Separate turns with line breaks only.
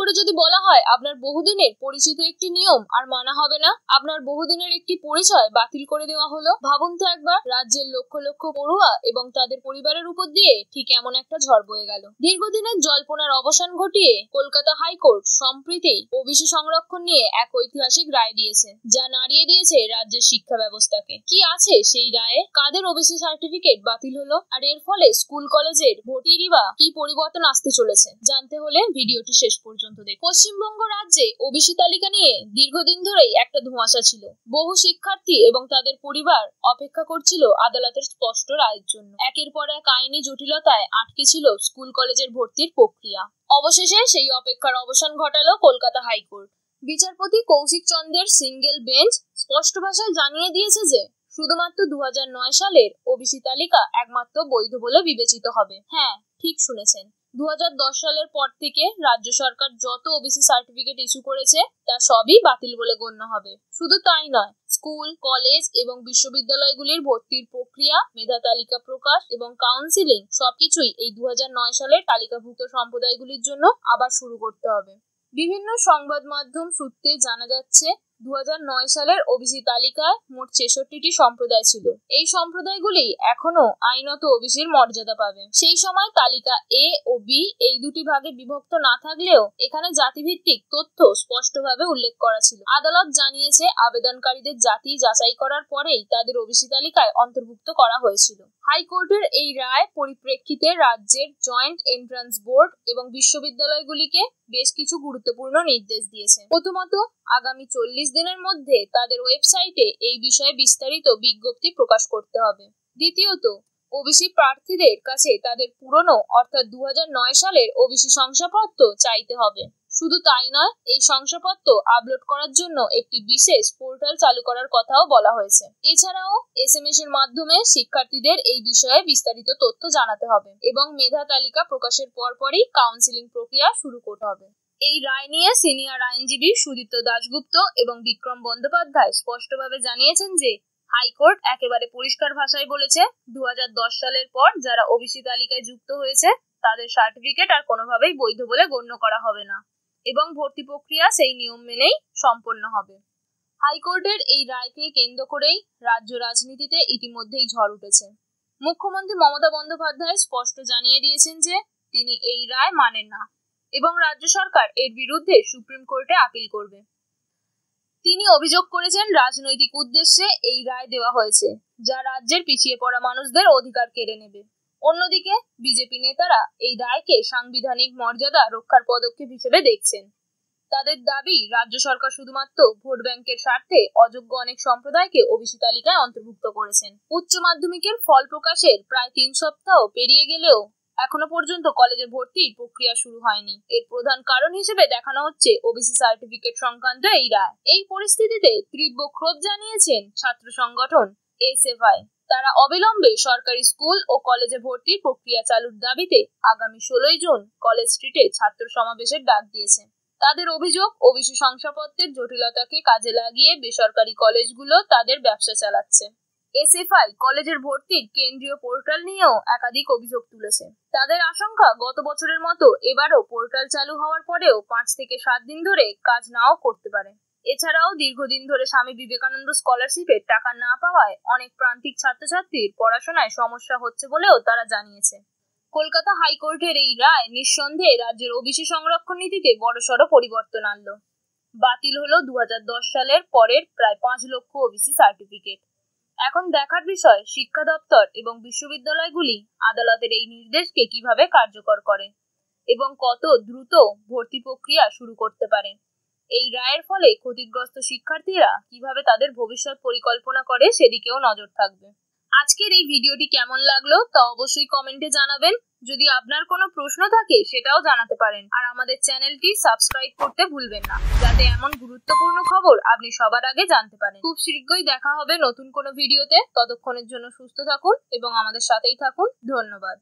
করে যদি বলা হয় আপনার বহুদিনের পরিচিত একটি নিয়ম আর মানা হবে না, আপনার বহুদিনের একটি পরিচয় বাতিল করে দেওয়া হলো, ভাবুন তো একবার রাজ্যের লক্ষ লক্ষ পড়ুয়া এবং তাদের পরিবারের উপর দিয়ে ঠিক এমন একটা ঝড় বয়ে গেল। দীর্ঘদিনের জল্পনার অবসান ঘটিয়ে কলকাতা হাইকোর্ট সম্প্রতি ওবিসি সংরক্ষণ নিয়ে এক ঐতিহাসিক রায় দিয়েছে, যা নাড়িয়ে দিয়েছে রাজ্যের শিক্ষা ব্যবস্থাকে। কি আছে সেই রায়ে? কাদের ওবিসি সার্টিফিকেট বাতিল হলো, আর এর ফলে স্কুল কলেজের ভর্তিরই বা কি পরিবর্তন আসতে চলেছে? জানতে হলে ভিডিওটি শেষ পর্যন্ত দেখুন। পশ্চিমবঙ্গ রাজ্যে ওবিসি তালিকা নিয়ে দীর্ঘদিন ধরেই একটা ধোঁয়াশা ছিল। বহু শিক্ষার্থী এবং তাদের পরিবার অপেক্ষা করছিল আদালতের স্পষ্ট রায়ের জন্য। একের পর এক আইনি জটিলতায় আটকে ছিল স্কুল কলেজের ভর্তির প্রক্রিয়া। অবশেষে সেই অপেক্ষার অবসান ঘটালো কলকাতা হাইকোর্ট। বিচারপতি কৌশিক চন্দ্রের সিঙ্গেল বেঞ্চ স্পষ্ট ভাষায় জানিয়ে দিয়েছে যে শুধুমাত্র 2009 সালের ওবিসি তালিকা একমাত্র বৈধ বলে বিবেচিত হবে। হ্যাঁ, ঠিক শুনেছেন, 2010 সালের পর থেকে রাজ্য সরকার যত ওবিসি সার্টিফিকেট ইস্যু করেছে তা সবই বাতিল বলে গণ্য হবে। শুধু তাই নয়, স্কুল, কলেজ এবং বিশ্ববিদ্যালয়গুলির ভর্তির প্রক্রিয়া, মেধা তালিকা প্রকাশ এবং কাউন্সিলিং সবকিছুই এই 2009 সালের তালিকাভুক্ত সম্প্রদায়গুলির জন্য আবার শুরু করতে হবে। বিভিন্ন সংবাদ মাধ্যম সূত্রে জানা যাচ্ছে 2009 সালের ওবিসি তালিকায় মোট 66টি সম্প্রদায় ছিল। এই সম্প্রদায়গুলি এখনো আইনত ওবিসির মর্যাদা পাবে। সেই সময় তালিকা এ ও বি এই দুটি ভাগে বিভক্ত না থাকলেও এখানে জাতিভিত্তিক তথ্য স্পষ্টভাবে উল্লেখ করা ছিল। আদালত জানিয়েছে আবেদনকারীদের জাতি যাচাই করার পরেই তাদের ওবিসি তালিকায় অন্তর্ভুক্ত করা হয়েছিল। হাইকোর্টের এই রায় পরিপ্রেক্ষিতে রাজ্যের জয়েন্ট এন্ট্রান্স বোর্ড এবং বিশ্ববিদ্যালয়গুলিকে বেশ কিছু গুরুত্বপূর্ণ নির্দেশ দিয়েছে। প্রথমত, আগামী 40 দিনের মধ্যে তাদের ওয়েবসাইটে এই বিষয়ে বিস্তারিত বিজ্ঞপ্তি প্রকাশ করতে হবে। দ্বিতীয়ত, ওবিসি প্রার্থীদের কাছে তাদের পুরনো অর্থাৎ 2009 সালের ওবিসি শংসাপত্র চাইতে হবে। শুধু তাই নয়, এই শংসাপত্র আপলোড করার জন্য একটি বিশেষ পোর্টাল চালু করার কথাও বলা হয়েছে। এছাড়াও SMS এর মাধ্যমে শিক্ষার্থীদের এই বিষয়ে বিস্তারিত তথ্য জানাতে হবে এবং মেধা তালিকা প্রকাশের পরপরই কাউন্সিলিং প্রক্রিয়া শুরু করতে হবে। এই রায় নিয়ে সিনিয়র আইনজীবী সুদীপ্ত দাশগুপ্ত এবং বিক্রম বন্দ্যোপাধ্যায় স্পষ্টভাবে জানিয়েছেন যে হাইকোর্ট একেবারে পরিষ্কার ভাষায় বলেছে 2010 সালের পর যারা ওবিসি তালিকায় যুক্ত হয়েছে তাদের সার্টিফিকেট আর কোনোভাবেই বৈধ বলে গণ্য করা হবে না এবং ভর্তি প্রক্রিয়া সেই নিয়ম মেনেই সম্পন্ন হবে। হাইকোর্টের এই রায়কে কেন্দ্র করেই রাজ্য রাজনীতিতে ইতিমধ্যেই ঝড় উঠেছে। মুখ্যমন্ত্রী মমতা বন্দ্যোপাধ্যায় স্পষ্ট জানিয়ে দিয়েছেন যে তিনি এই রায় মানেন না এবং রাজ্য সরকার এর বিরুদ্ধে সুপ্রিম কোর্টে আপিল করবে। তিনি অভিযোগ করেছেন রাজনৈতিক উদ্দেশ্যে এই রায় দেওয়া হয়েছে, যা রাজ্যের পিছিয়ে পড়া মানুষদের অধিকার কেড়ে নেবে। অন্যদিকে বিজেপি নেতারা এই রায়কে সাংবিধানিক মর্যাদা রক্ষার পদক্ষেপ হিসেবে দেখছেন। তাদের দাবি, রাজ্য সরকার শুধুমাত্র ভোট ব্যাংকের স্বার্থে অযোগ্য অনেক সম্প্রদায়কে ওবিসি তালিকায় অন্তর্ভুক্ত করেছেন। উচ্চ মাধ্যমিকের ফল প্রকাশের প্রায় 3 সপ্তাহ পেরিয়ে গেলেও এখনো পর্যন্ত কলেজে ভর্তির প্রক্রিয়া শুরু হয়নি। এর প্রধান কারণ হিসেবে দেখানো হচ্ছে ওবিসি সার্টিফিকেট সংক্রান্ত এই রায়। এই পরিস্থিতিতে তীব্র ক্ষোভ জানিয়েছেন ছাত্র সংগঠন SFI। তারা অবিলম্বে সরকারি স্কুল ও কলেজে ভর্তির প্রক্রিয়া চালুর দাবিতে আগামী 16 জুন কলেজ স্ট্রিটে ছাত্র সমাবেশের ডাক দিয়েছে। তাদের অভিযোগ, ওবিসি শংসাপত্রের জটিলতাকে কাজে লাগিয়ে বেসরকারি কলেজগুলো তাদের ব্যবসা চালাচ্ছে। SFI কলেজের ভর্তির কেন্দ্রীয় পোর্টাল নিয়েও একাধিক অভিযোগ তুলেছে। তাদের আশঙ্কা, গত বছরের মতো এবারও পোর্টাল চালু হওয়ার পরেও 5 থেকে 7 দিন ধরে কাজ নাও করতে পারে। এছাড়াও দীর্ঘদিন ধরে স্বামী বিবেকানন্দ স্কলারশিপের টাকা না পাওয়ায় অনেক প্রান্তিক ছাত্রছাত্রীর পড়াশোনায় সমস্যা হচ্ছে বলেও তারা জানিয়েছে। কলকাতা হাইকোর্টের এই রায় নিঃসন্দেহে রাজ্যের ওবিসি সংরক্ষণ নীতিতে বড়সড় পরিবর্তন আনলো। বাতিল হলো 2010 সালের পরের প্রায় 5 লক্ষ ওবিসি সার্টিফিকেট। এখন দেখার বিষয় শিক্ষা দপ্তর এবং বিশ্ববিদ্যালয়গুলি আদালতের এই নির্দেশকে কিভাবে কার্যকর করে এবং কত দ্রুত ভর্তি প্রক্রিয়া শুরু করতে পারে। এই রায়ের ফলে ক্ষতিগ্রস্ত শিক্ষার্থীরা কিভাবে তাদের ভবিষ্যৎ পরিকল্পনা করে সেদিকেও নজর থাকবে। আজকের এই ভিডিওটি কেমন লাগলো তা অবশ্যই কমেন্টে জানাবেন। যদি আপনার কোনো প্রশ্ন থাকে সেটাও জানাতে পারেন, আর আমাদের চ্যানেলটি সাবস্ক্রাইব করতে ভুলবেন না, যাতে এমন গুরুত্বপূর্ণ খবর আপনি সবার আগে জানতে পারেন। খুব শীঘ্রই দেখা হবে নতুন কোনো ভিডিওতে। ততক্ষণের জন্য সুস্থ থাকুন এবং আমাদের সাথেই থাকুন। ধন্যবাদ।